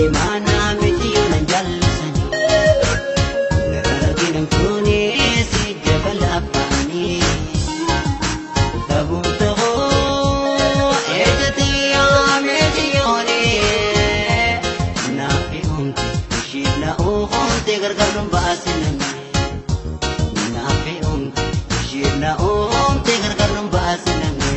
imana miti yonan jallisani Nararagin ang kunis Ijabal apani Tabuto ko Ejati amiti yoni Napiunti Ishib na ukunti Gargarong basinami Napiunti Ishib na ukunti Gargarong basinami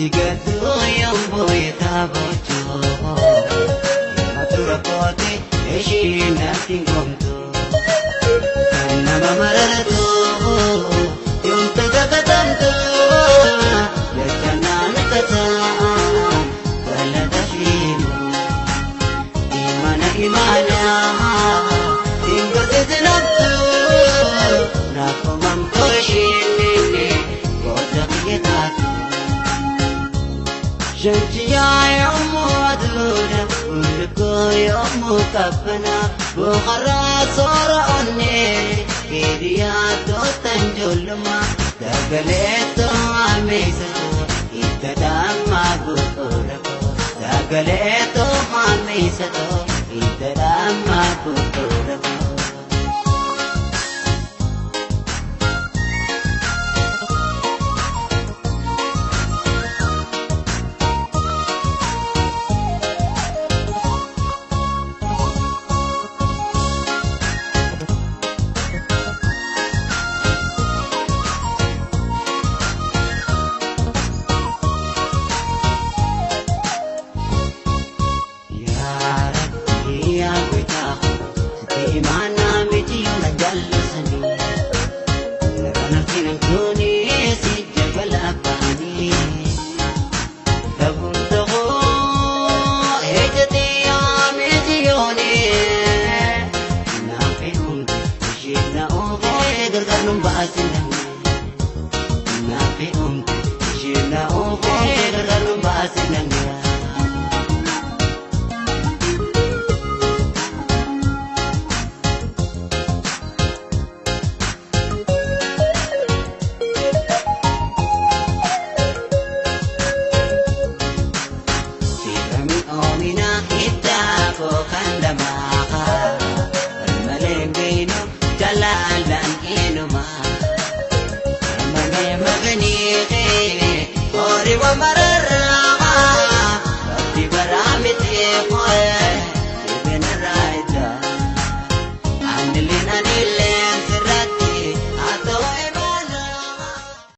Jigadu yang boy tabocho Matura kote eshi nating komto Kana mamaratu yung tagakatanto Yachana nakata Kalatashimo Imana Tinggal sesenapto Nakumamkoshimini Kodak yetatu Shantiya yomu aduna, ulko yomu kapna, bukhara sora onne, kiriya to tanjulma, dagale to amesato, itadama gukurako, dagale to amesato, itadama gukurako. Imana miti yonan jallisani Nararagin ang kunis Ijabal apani Tabuto ko Ejati amiti yoni Napiunti Ishib na ukunti Gargarong basinami Napiunti Ishib na ukunti Gargarong basinami Kita ko kandama